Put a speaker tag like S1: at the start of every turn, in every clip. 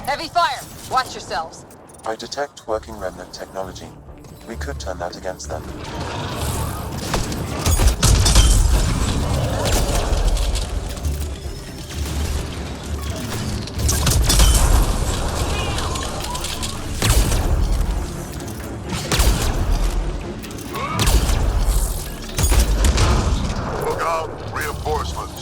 S1: Heavy fire! Watch yourselves.
S2: I detect working remnant technology. We could turn that against them.
S3: Look out! Reinforcements!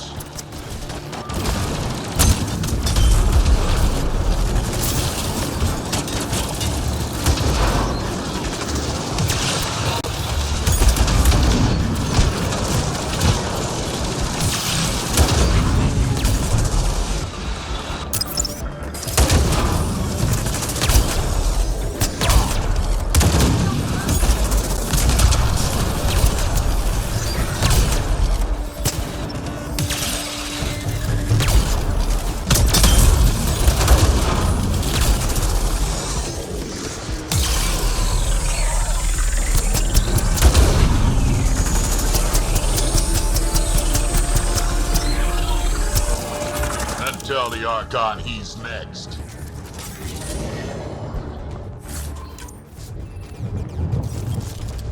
S3: Tell the Archon he's next.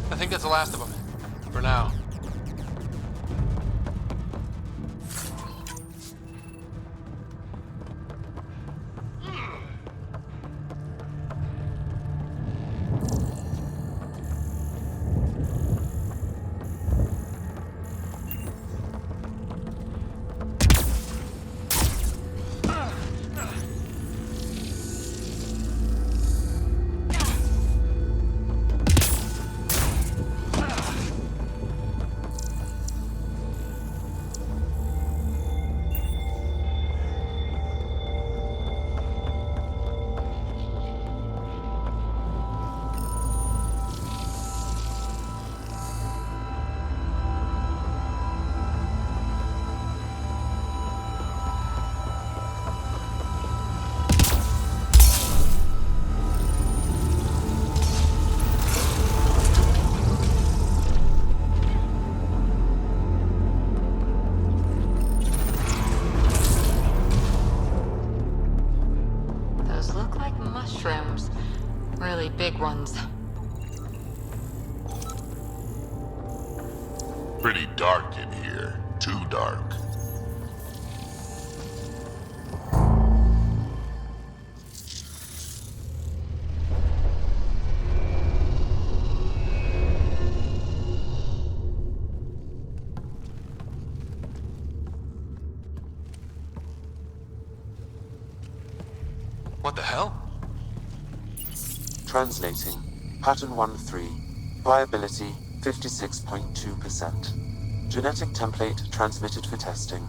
S4: I think that's the last of them. For now.
S1: Mushrooms. Really big ones.
S3: Pretty dark in here. Too dark.
S4: What the hell?
S2: Translating. Pattern 1-3. Viability 56.2%. Genetic template transmitted for testing.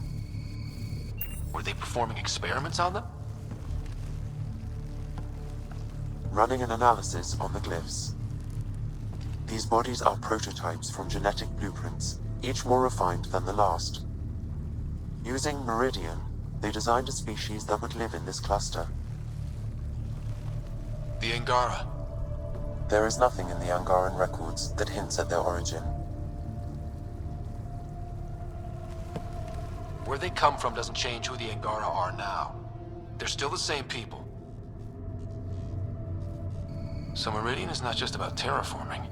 S4: Were they performing experiments on them?
S2: Running an analysis on the glyphs. These bodies are prototypes from genetic blueprints, each more refined than the last. Using Meridian, they designed a species that would live in this cluster.
S4: The Angara.
S2: There is nothing in the Angaran records that hints at their origin.
S4: Where they come from doesn't change who the Angara are now. They're still the same people. So Meridian is not just about terraforming.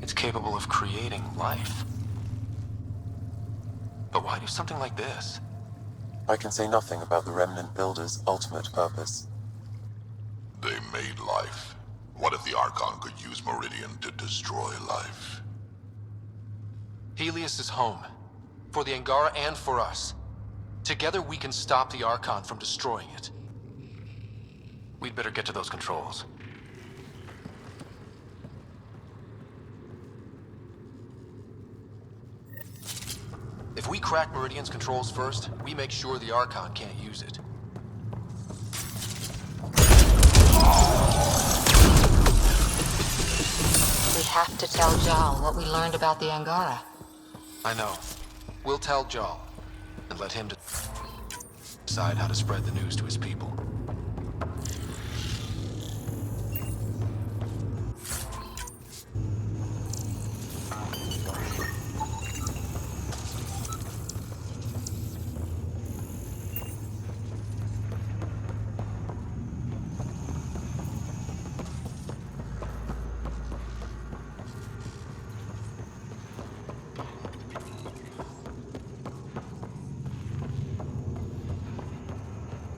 S4: It's capable of creating life. But why do something like this?
S2: I can say nothing about the Remnant Builder's ultimate purpose.
S3: They made life. What if the Archon could use Meridian to destroy life?
S4: Helios is home. For the Angara and for us. Together we can stop the Archon from destroying it. We'd better get to those controls. If we crack Meridian's controls first, we make sure the Archon can't use it.
S1: We have to tell Jal what we learned about the Angara.
S4: I know. We'll tell Jal, and let him decide how to spread the news to his people.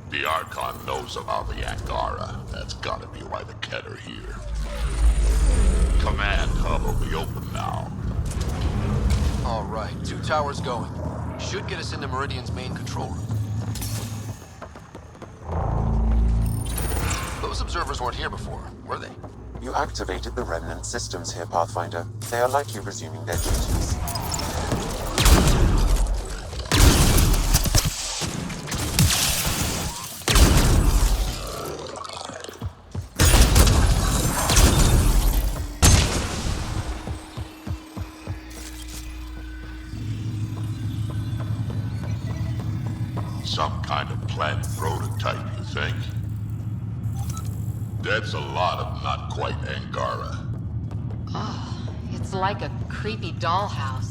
S3: The Archon knows about the Angara. That's gotta be why the Kett are here. Command hub will be open now.
S4: All right, 2 towers going. Should get us into Meridian's main control room. Those observers weren't here before, were they?
S2: You activated the Remnant systems here, Pathfinder. They are likely resuming their duties.
S3: Some kind of plant prototype, you think? That's a lot of not quite Angara.
S1: Oh, it's like a creepy dollhouse.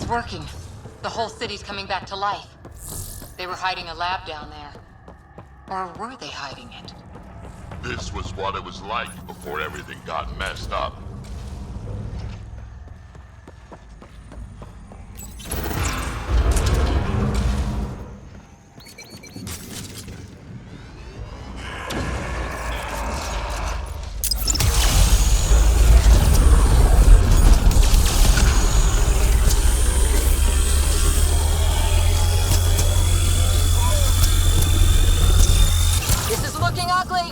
S1: Working. The whole city's coming back to life. They were hiding a lab down there. Or were they hiding it?
S3: This was what it was like before everything got messed up.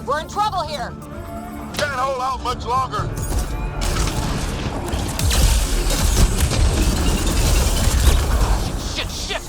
S1: We're in trouble here!
S3: Can't hold out much longer!
S4: Shit, shit!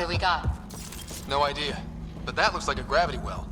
S1: do we got?
S4: No idea. But that looks like a gravity well.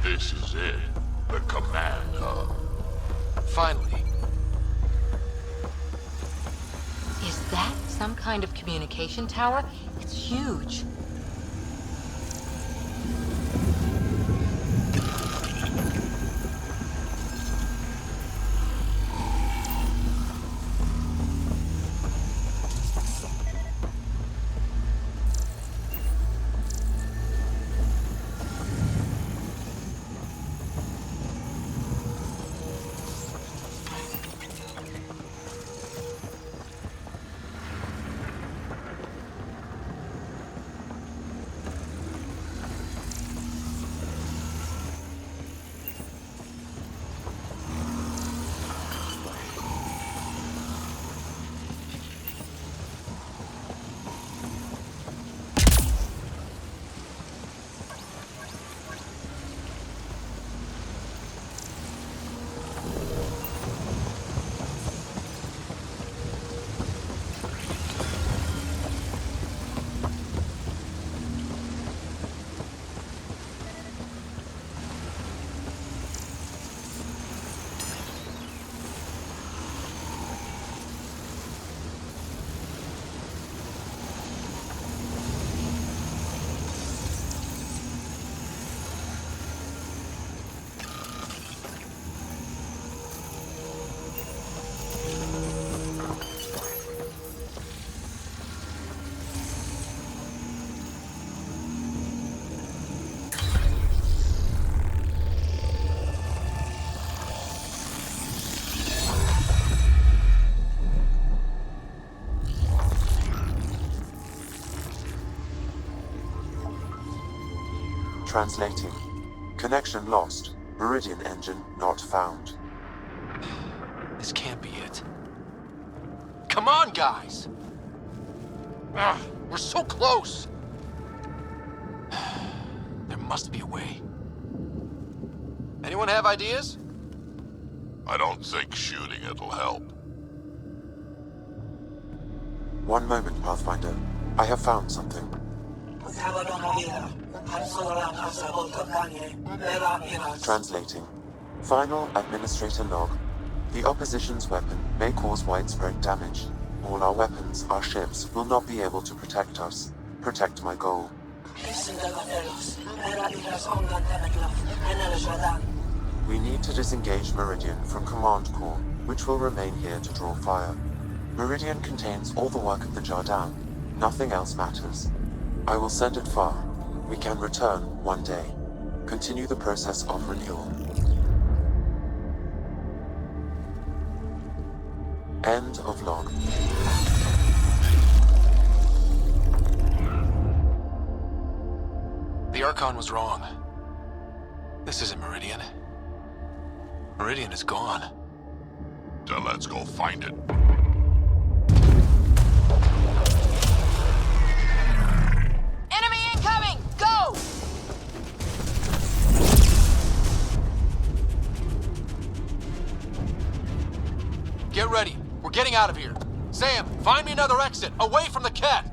S3: This is it. The command hub.
S4: Finally.
S1: Is that some kind of communication tower? It's huge.
S2: Translating. Connection lost. Meridian engine not found.
S4: This can't be it. Come on, guys! Ugh, we're so close! There must be a way. Anyone have ideas?
S3: I don't think shooting it'll help.
S2: One moment, Pathfinder. I have found something. Translating. Final administrator log. The opposition's weapon may cause widespread damage. All our weapons, our ships, will not be able to protect us. Protect my goal. We need to disengage Meridian from Command Core, which will remain here to draw fire. Meridian contains all the work of the Jardin. Nothing else matters. I will send it far. We can return one day. Continue the process of renewal. End of log.
S4: The Archon was wrong. This isn't Meridian. Meridian is gone.
S3: Then let's go find it.
S1: Enemy incoming! Go!
S4: Get ready. We're getting out of here. Sam, find me another exit, away from the cat!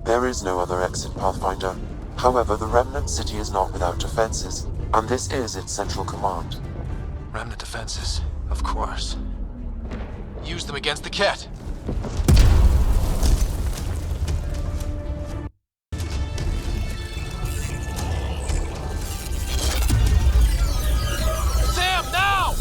S2: There is no other exit, Pathfinder. However, the Remnant City is not without defenses, and this is its central command.
S4: Remnant defenses, of course. Use them against the cat. Sam, now!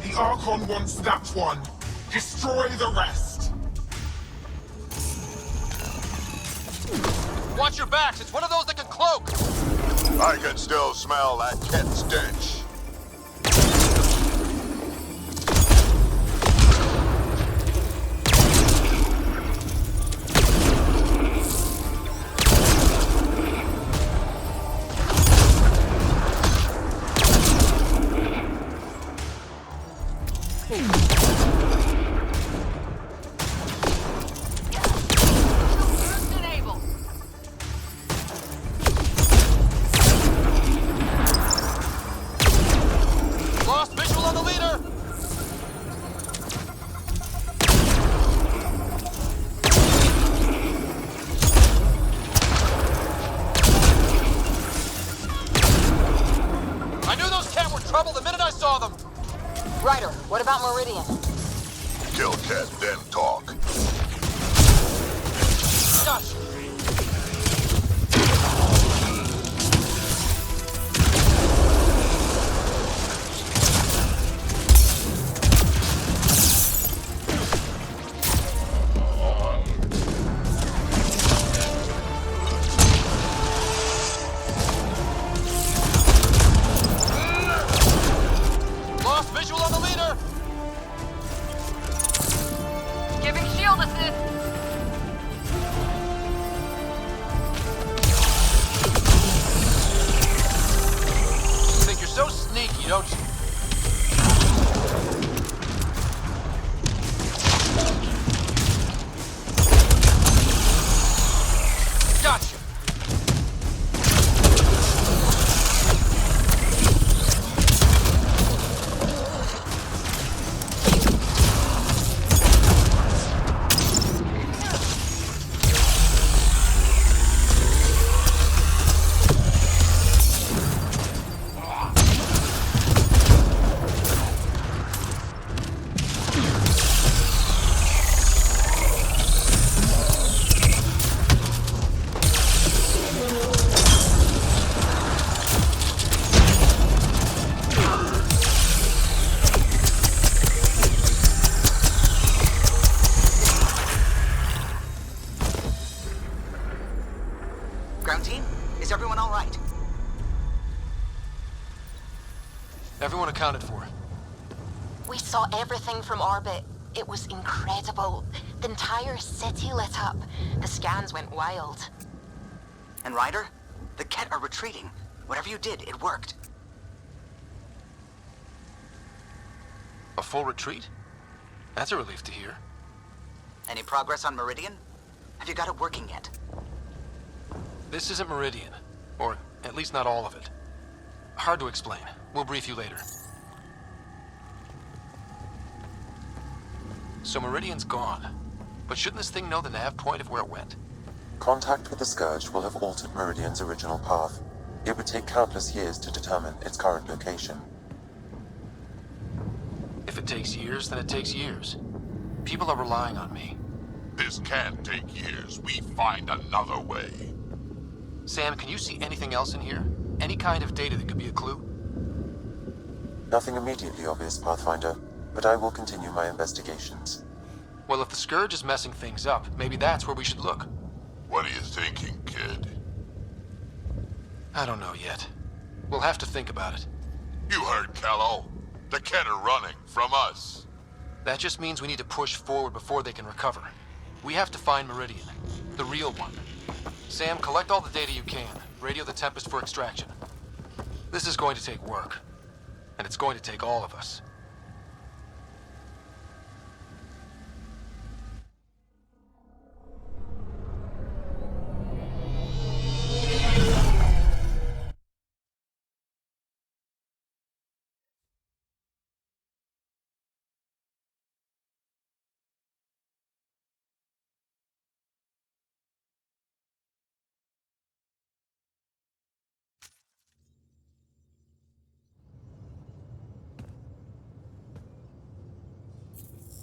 S5: The Archon wants that one. Destroy the rest.
S4: Watch your backs, it's one of those that can cloak!
S3: I can still smell that cat stench.
S4: Lost visual on the leader! I knew those cat were trouble the minute I saw them!
S1: Ryder, what about Meridian?
S3: Kill cat, then talk.
S4: Gosh! Lost visual on the leader!
S1: Giving shield assist.
S4: Think you're so sneaky, don't you? Gotcha!
S6: Ground team, is everyone all right?
S4: Everyone accounted for.
S1: We saw everything from orbit. It was incredible. The entire city lit up. The scans went wild.
S6: And Ryder, the Ket are retreating. Whatever you did, it worked.
S4: A full retreat? That's a relief to hear.
S6: Any progress on Meridian? Have you got it working yet?
S4: This isn't Meridian. Or at least not all of it. Hard to explain. We'll brief you later. So Meridian's gone. But shouldn't this thing know the nav point of where it went?
S2: Contact with the Scourge will have altered Meridian's original path. It would take countless years to determine its current location.
S4: If it takes years, then it takes years. People are relying on me.
S3: This can't take years. We find another way.
S4: Sam, can you see anything else in here? Any kind of data that could be a clue?
S2: Nothing immediately obvious, Pathfinder. but I will continue my investigations.
S4: Well, if the Scourge is messing things up, maybe that's where we should look.
S3: What are you thinking, kid?
S4: I don't know yet. We'll have to think about it.
S3: You heard Kello. The Kett are running from us.
S4: That just means we need to push forward before they can recover. We have to find Meridian, the real one. Sam, collect all the data you can. Radio the Tempest for extraction. This is going to take work, and it's going to take all of us.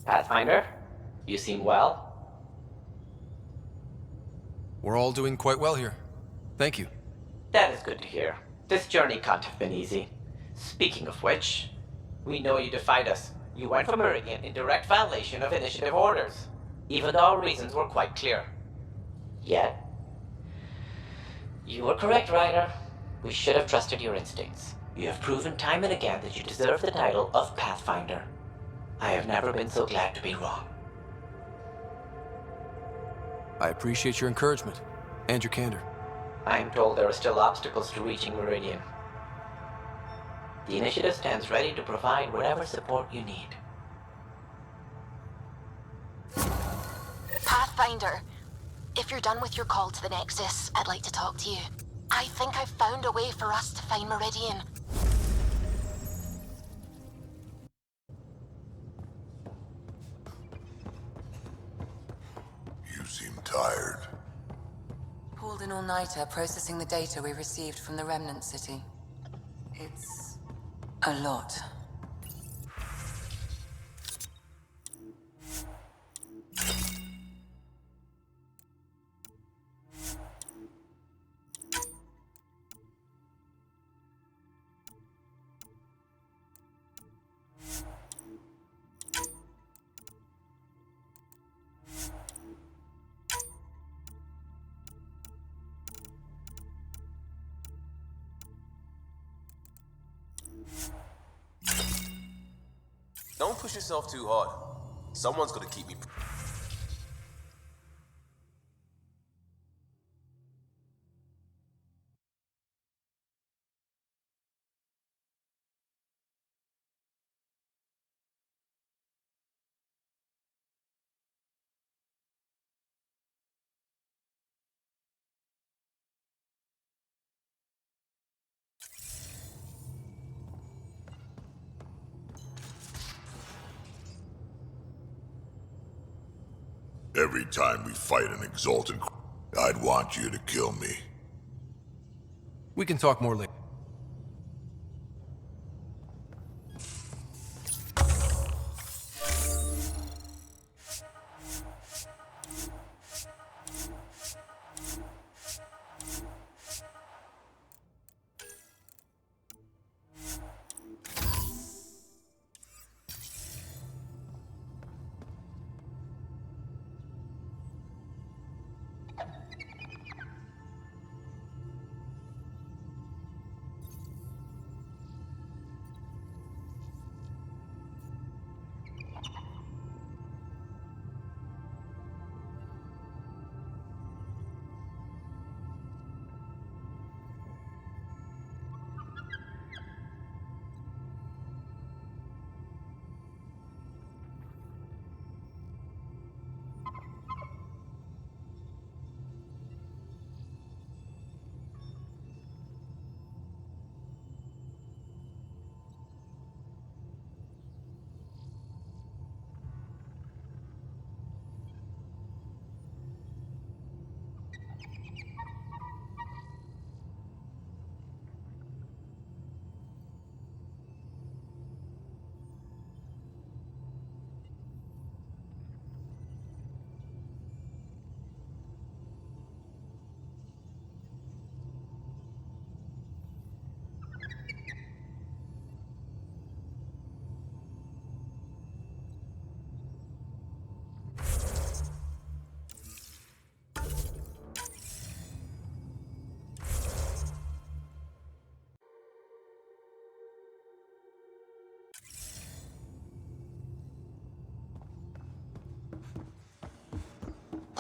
S7: Pathfinder, you seem well.
S4: We're all doing quite well here. Thank you.
S7: That is good to hear. This journey can't have been easy. Speaking of which, we know you defied us. You went for Meridian in direct violation of initiative orders, even though our reasons were quite clear. Yet, you were correct, Ryder. We should have trusted your instincts. You have proven time and again that you deserve the title of Pathfinder. I have never been so glad to be wrong.
S4: I appreciate your encouragement, and your candor.
S7: I am told there are still obstacles to reaching Meridian. The initiative stands ready to provide whatever support you need.
S8: Pathfinder, if you're done with your call to the Nexus, I'd like to talk to you. I think I've found a way for us to find Meridian.
S3: You seem tired.
S1: Pulled an all-nighter processing the data we received from the Remnant City. It's a lot.
S9: Don't push yourself too hard. Someone's gonna keep me.
S3: Every time we fight an exalted, I'd want you to kill me.
S4: We can talk more later.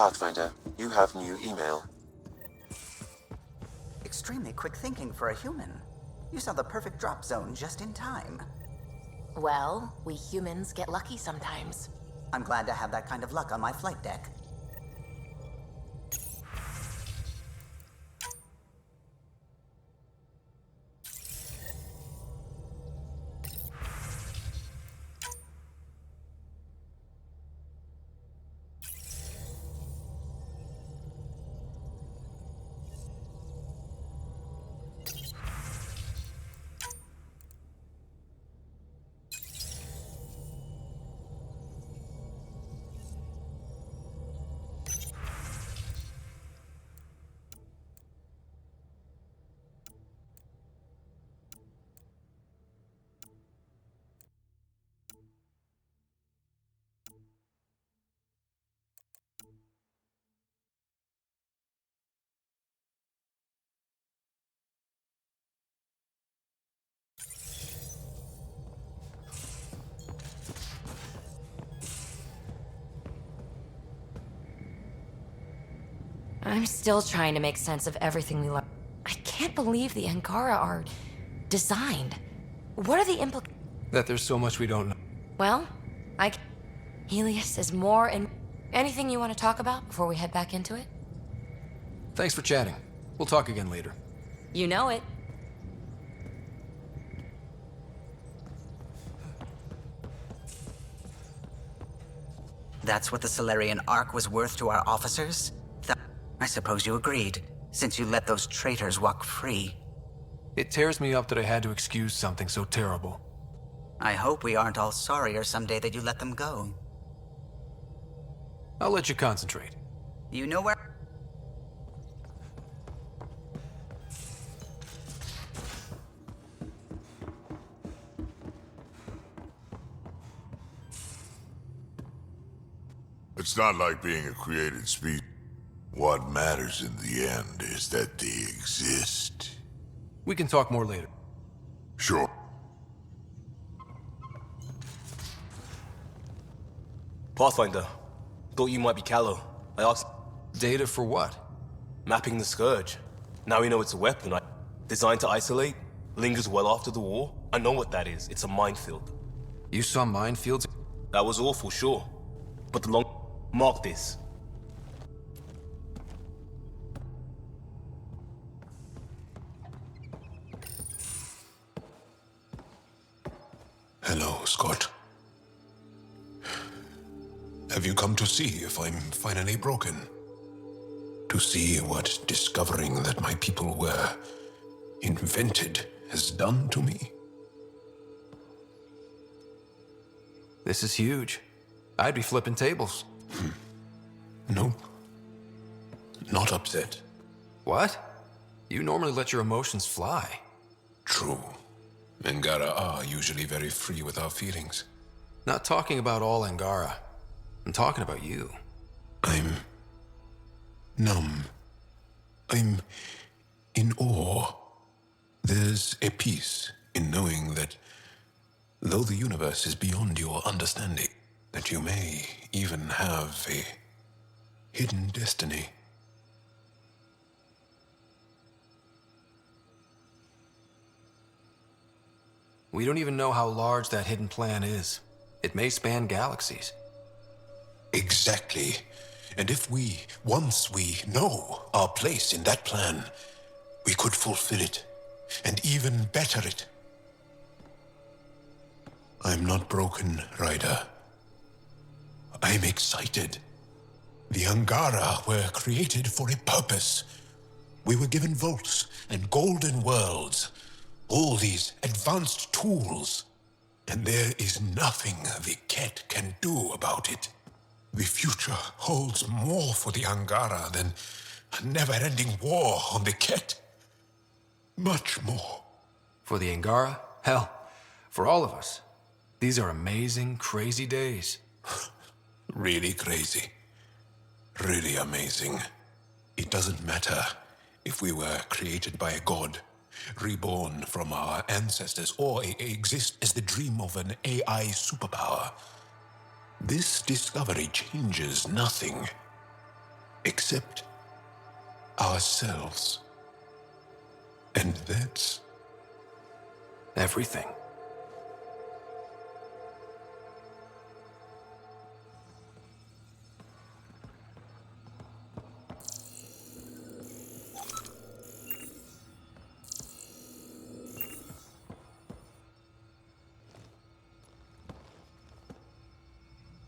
S2: Pathfinder, you have new email.
S6: Extremely quick thinking for a human. You saw the perfect drop zone just in time.
S8: Well, we humans get lucky sometimes.
S6: I'm glad to have that kind of luck on my flight deck.
S8: I'm still trying to make sense of everything we learned. I can't believe the Angara are designed. What are the
S4: That there's so much we don't know.
S8: Well, Helios is more and... Anything you want to talk about before we head back into it?
S4: Thanks for chatting. We'll talk again later.
S8: You know it.
S6: That's what the Solarian Ark was worth to our officers? I suppose you agreed, since you let those traitors walk free.
S4: It tears me up that I had to excuse something so terrible.
S6: I hope we aren't all sorrier someday that you let them go.
S4: I'll let you concentrate.
S6: You know where...
S3: It's not like being a created species. What matters in the end is that they exist.
S4: We can talk more later.
S3: Sure.
S9: Pathfinder, thought you might be Callow. I asked...
S4: Data for what?
S9: Mapping the Scourge. Now we know it's a weapon designed to isolate, lingers well after the war. I know what that is. It's a minefield.
S4: You saw minefields?
S9: That was awful, sure. But the long... Mark this.
S10: Hello, Scott. Have you come to see if I'm finally broken? To see what discovering that my people were invented has done to me?
S4: This is huge. I'd be flipping tables.
S10: Nope. Not upset.
S4: What? You normally let your emotions fly.
S10: True. Angara are usually very free with our feelings.
S4: Not talking about all Angara. I'm talking about you.
S10: I'm numb. I'm in awe. There's a peace in knowing that though the universe is beyond your understanding, that you may even have a hidden destiny.
S4: We don't even know how large that hidden plan is. It may span galaxies.
S10: Exactly. And if once we know our place in that plan, we could fulfill it, and even better it. I'm not broken, Ryder. I'm excited. The Angara were created for a purpose. We were given vaults and golden worlds, all these advanced tools, and there is nothing the Ket can do about it. The future holds more for the Angara than a never-ending war on the Ket. Much more.
S4: For the Angara? Hell, for all of us. These are amazing, crazy days.
S10: Really crazy. Really amazing. It doesn't matter if we were created by a god, reborn from our ancestors, or exist as the dream of an AI superpower. This discovery changes nothing. except ourselves. And that's
S4: Everything.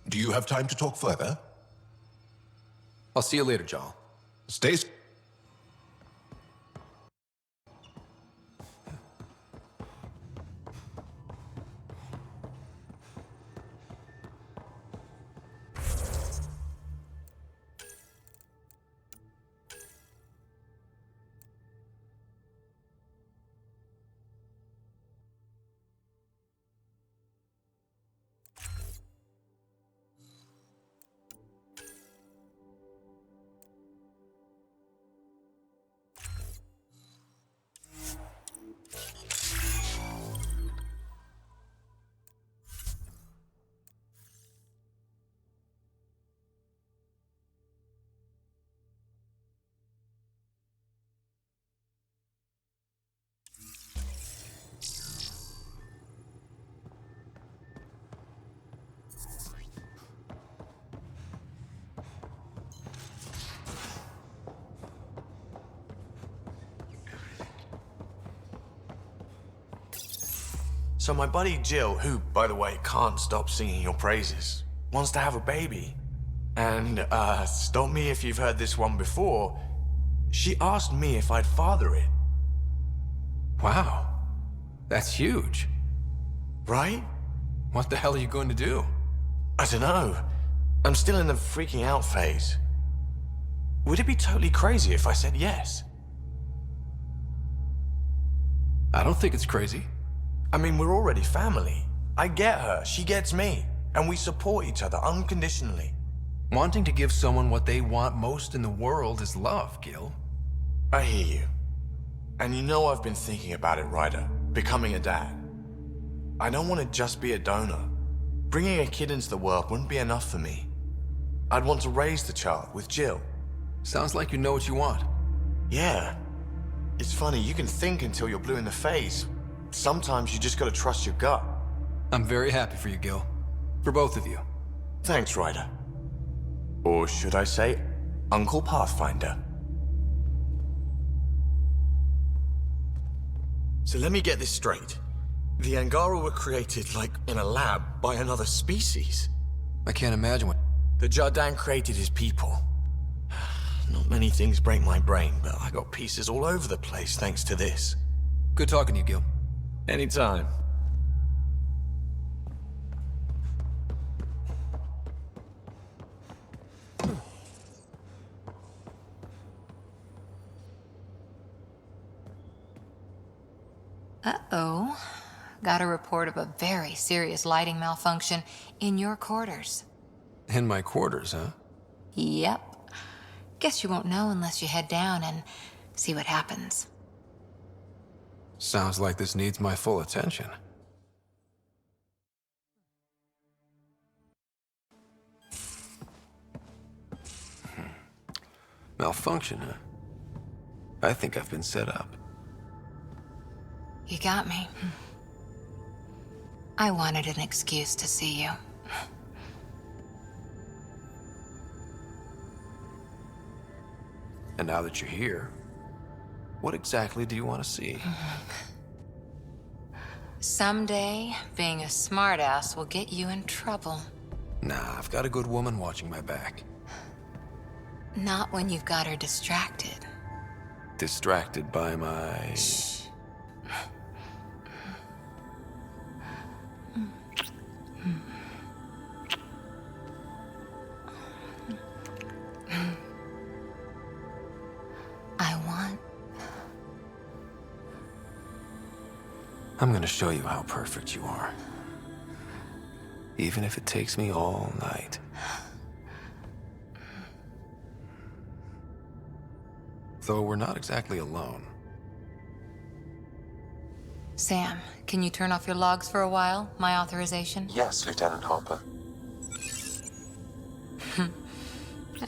S10: Do you have time to talk further?
S4: I'll see you later, Jarl.
S10: Stay.
S11: So my buddy Jill, who, by the way, can't stop singing your praises, wants to have a baby. And, stop me if you've heard this one before, she asked me if I'd father it.
S4: Wow. That's huge.
S11: Right?
S4: What the hell are you going to do?
S11: I don't know. I'm still in the freaking out phase. Would it be totally crazy if I said yes?
S4: I don't think it's crazy.
S11: I mean, we're already family. I get her, she gets me, and we support each other unconditionally.
S4: Wanting to give someone what they want most in the world is love, Gil.
S11: I hear you. And you know I've been thinking about it, Ryder. Becoming a dad. I don't want to just be a donor. Bringing a kid into the world wouldn't be enough for me. I'd want to raise the child with Jill.
S4: Sounds like you know what you want.
S11: Yeah. It's funny, you can think until you're blue in the face. Sometimes you just gotta trust your gut.
S4: I'm very happy for you, Gil. For both of you.
S11: Thanks, Ryder. Or should I say, Uncle Pathfinder. So let me get this straight. The Angara were created, like, in a lab by another species.
S4: I can't imagine what...
S11: The Jardin created his people. Not many things break my brain, but I got pieces all over the place thanks to this.
S4: Good talking to you, Gil.
S11: Anytime.
S1: Uh-oh. Got a report of a very serious lighting malfunction in your quarters.
S4: In my quarters, huh?
S1: Yep. Guess you won't know unless you head down and see what happens.
S4: Sounds like this needs my full attention. Malfunction, huh? I think I've been set up.
S1: You got me. I wanted an excuse to see you.
S4: And now that you're here, what exactly do you want to see?
S1: Someday, being a smartass will get you in trouble.
S4: Nah, I've got a good woman watching my back.
S1: Not when you've got her distracted.
S4: Distracted by my...
S1: Shh.
S4: I'm gonna show you how perfect you are. Even if it takes me all night. Though we're not exactly alone.
S1: Sam, can you turn off your logs for a while? My authorization?
S2: Yes, Lieutenant Harper.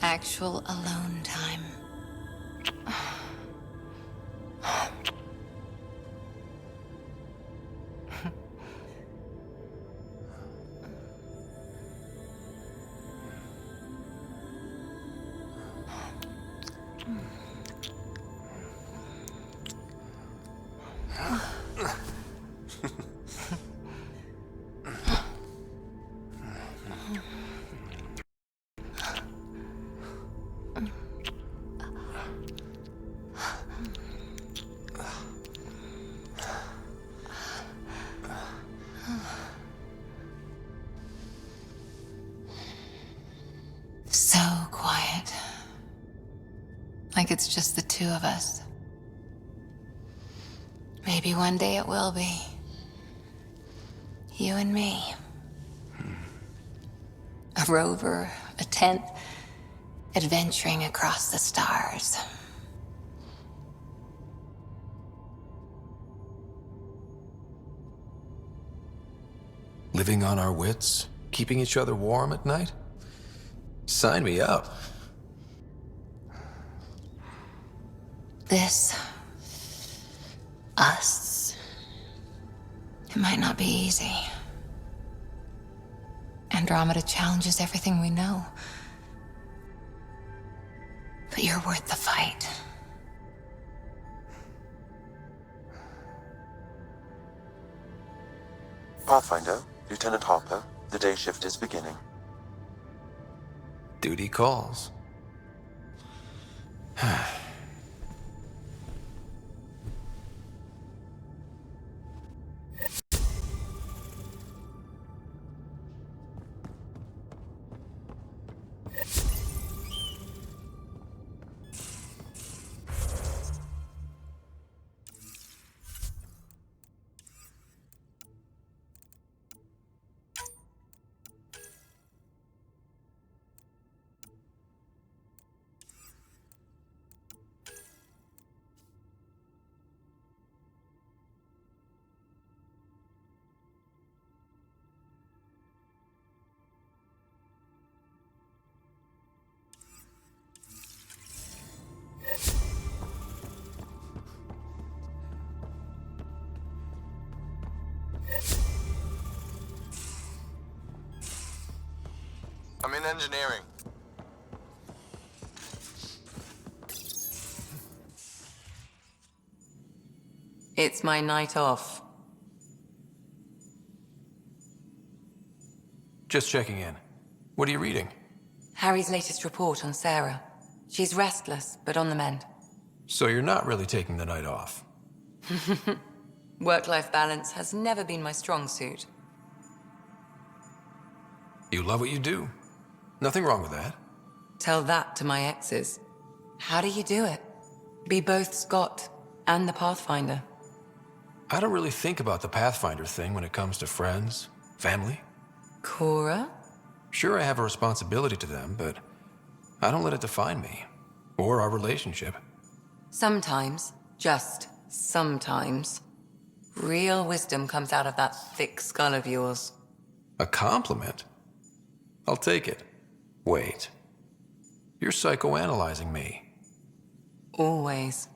S1: Actual alone time. So quiet. Like it's just the two of us. Maybe one day it will be. You and me. A rover, a tent, adventuring across the stars.
S4: Living on our wits? Keeping each other warm at night? Sign me up.
S1: This... us... It might not be easy. Andromeda challenges everything we know. But you're worth the fight.
S2: Pathfinder, Lieutenant Harper, the day shift is beginning.
S4: Duty calls.
S11: I'm in engineering.
S1: It's my night off.
S4: Just checking in. What are you reading?
S1: Harry's latest report on Sarah. She's restless, but on the mend.
S4: So you're not really taking the night off?
S1: Work-life balance has never been my strong suit.
S4: You love what you do. Nothing wrong with that.
S1: Tell that to my exes. How do you do it? Be both Scott and the Pathfinder.
S4: I don't really think about the Pathfinder thing when it comes to friends, family.
S1: Cora?
S4: Sure, I have a responsibility to them, but I don't let it define me. Or our relationship.
S1: Sometimes, just sometimes, real wisdom comes out of that thick skull of yours.
S4: A compliment? I'll take it. Wait. You're psychoanalyzing me.
S1: Always.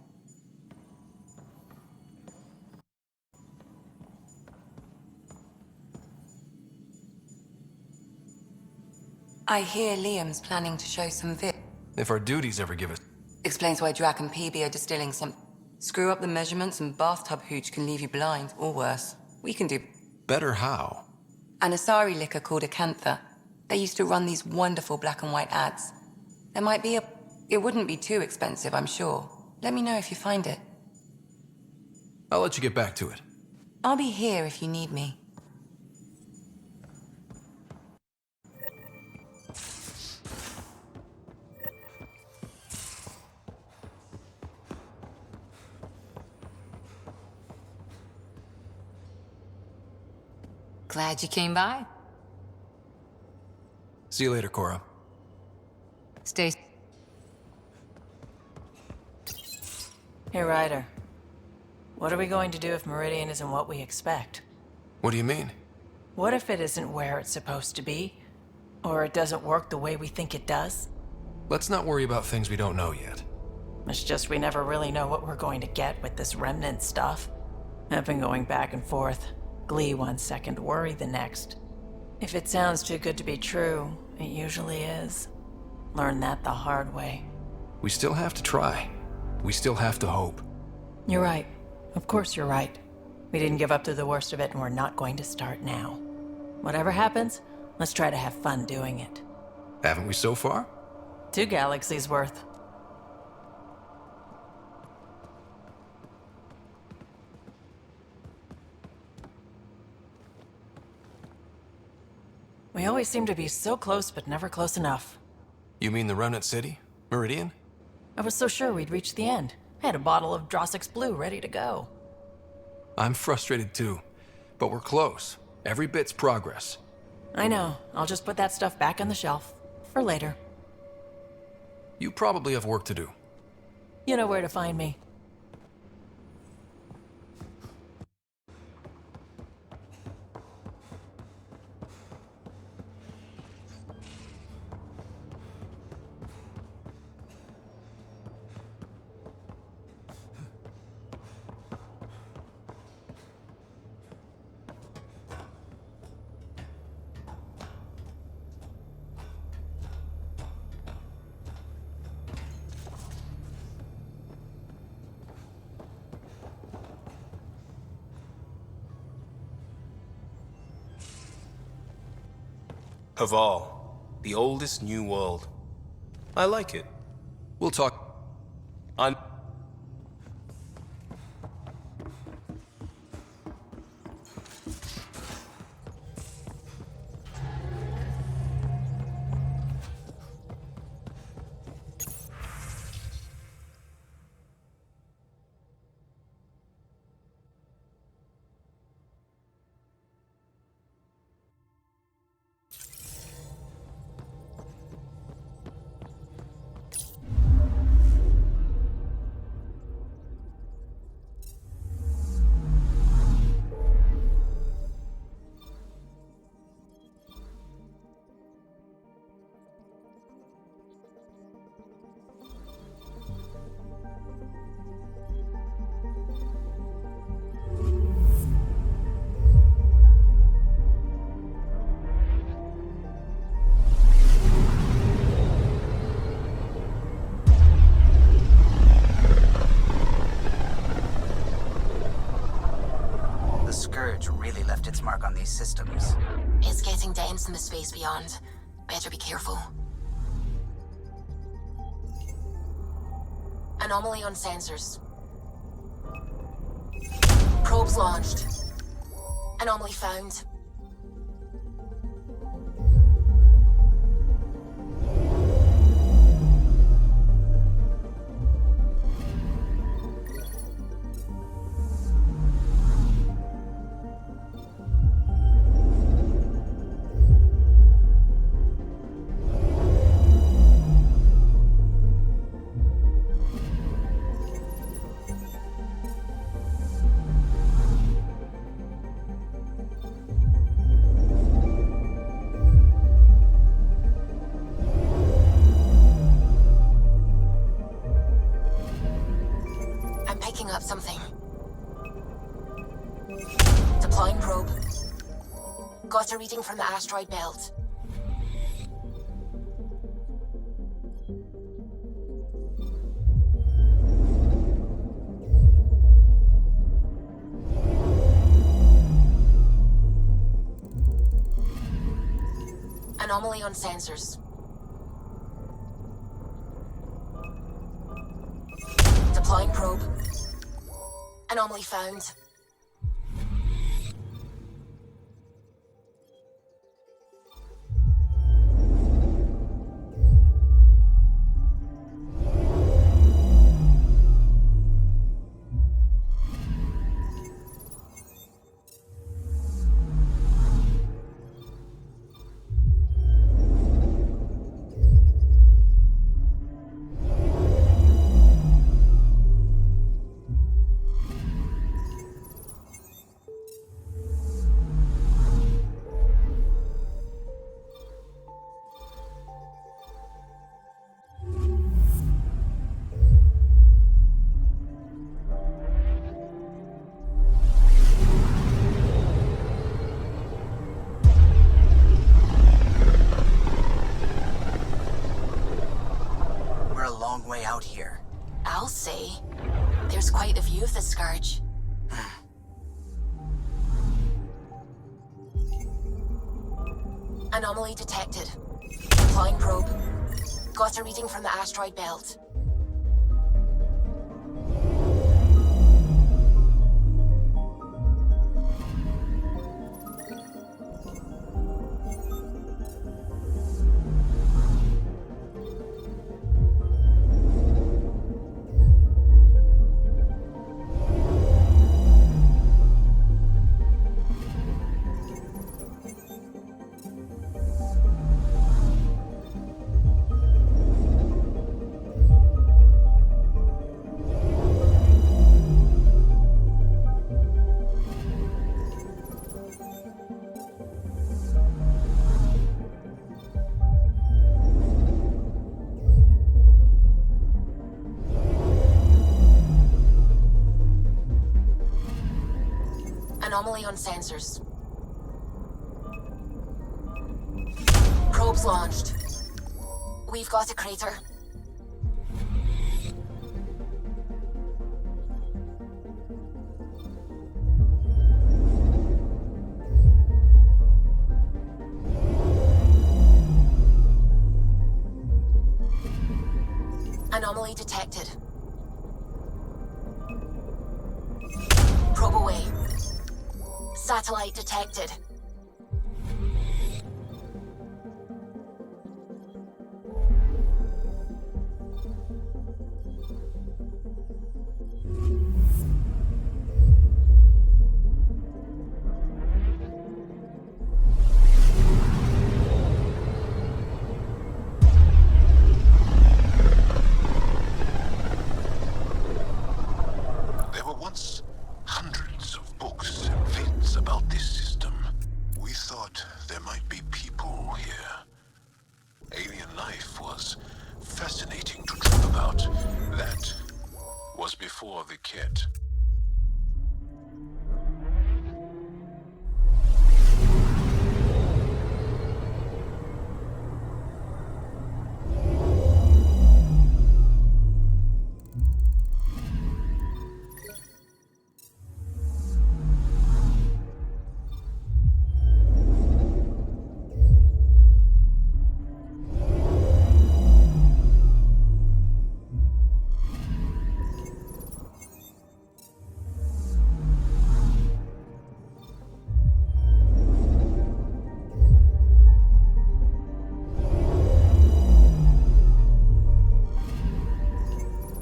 S1: I hear Liam's planning to show some
S4: If our duties ever give us...
S1: Explains why Drac and PB are distilling some... Screw up the measurements and bathtub hooch can leave you blind, or worse. We can do...
S4: Better how?
S1: An Asari liquor called Acantha. They used to run these wonderful black and white ads. There might be a... It wouldn't be too expensive, I'm sure. Let me know if you find it.
S4: I'll let you get back to it.
S1: I'll be here if you need me. Glad you came by.
S4: See you later, Cora.
S1: Stay...
S12: Hey, Ryder. What are we going to do if Meridian isn't what we expect?
S4: What do you mean?
S12: What if it isn't where it's supposed to be? Or it doesn't work the way we think it does?
S4: Let's not worry about things we don't know yet.
S12: It's just we never really know what we're going to get with this remnant stuff. I've been going back and forth. Glee one second, worry the next. If it sounds too good to be true, it usually is. Learned that the hard way.
S4: We still have to try. We still have to hope.
S12: You're right. Of course you're right. We didn't give up to the worst of it, and we're not going to start now. Whatever happens, let's try to have fun doing it.
S4: Haven't we so far?
S12: 2 galaxies worth. We always seem to be so close, but never close enough.
S4: You mean the Remnant City? Meridian?
S12: I was so sure we'd reach the end. I had a bottle of Drossix Blue ready to go.
S4: I'm frustrated too, but we're close. Every bit's progress.
S12: I know. I'll just put that stuff back on the shelf. For later.
S4: You probably have work to do.
S12: You know where to find me.
S9: Haval, the oldest new world. I like it.
S4: We'll talk.
S9: I'm...
S6: Really left its mark on these systems.
S8: It's getting dense in the space beyond. Better be careful. Anomaly on sensors. Probes launched. Anomaly found. Up something. Deploying probe. Got a reading from the asteroid belt. Anomaly on sensors. Deploying probe. Anomaly found. I'll say. There's quite a view of the Scourge. Anomaly detected. Deploying probe. Got a reading from the asteroid belt. Anomaly on sensors. Probes launched. We've got a crater. Anomaly detected. Probe away. Satellite detected.
S10: There were once hundreds of books and vinds about this system. We thought there might be people here. Alien life was fascinating to dream about. That was before the kit.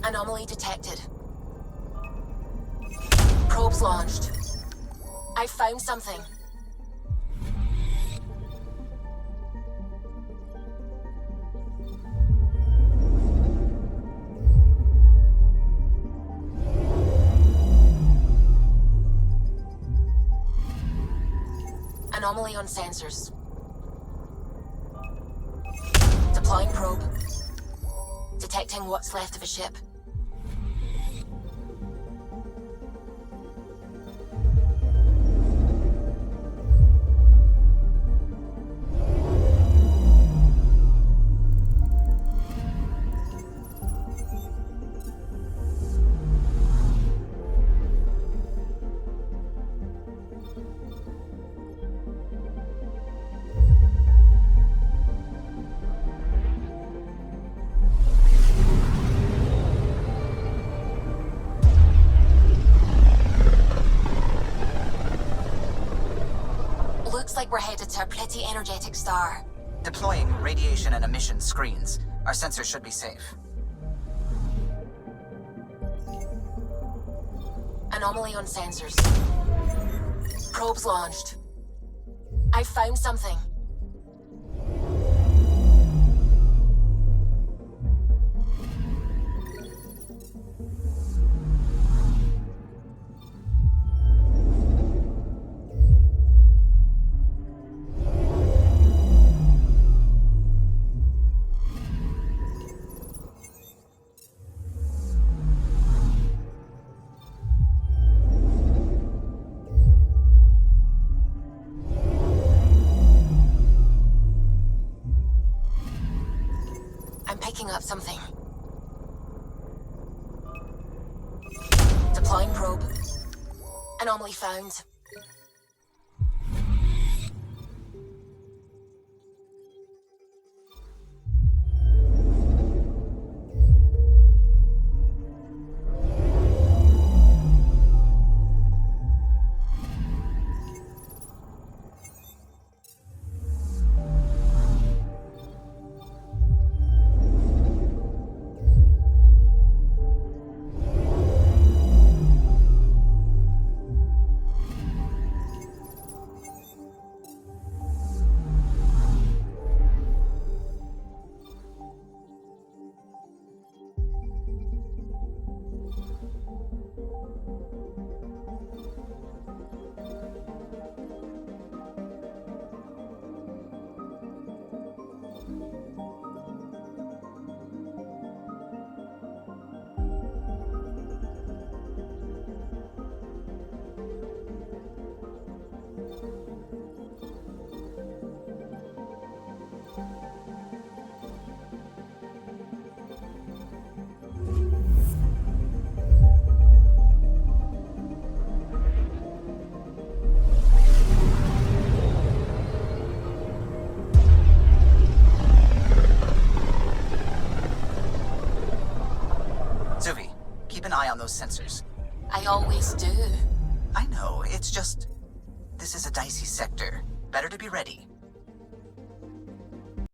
S8: Anomaly detected. Probes launched. I found something. Anomaly on sensors. Deploying probe. Detecting what's left of a ship. Looks like we're headed to a pretty energetic star.
S6: Deploying radiation and emission screens. Our sensors should be safe.
S8: Anomaly on sensors. Probes launched. I found something. probe. Anomaly found.
S6: Zuvi, keep an eye on those sensors.
S8: I always do.
S6: I know, it's just... This is a dicey sector. Better to be ready.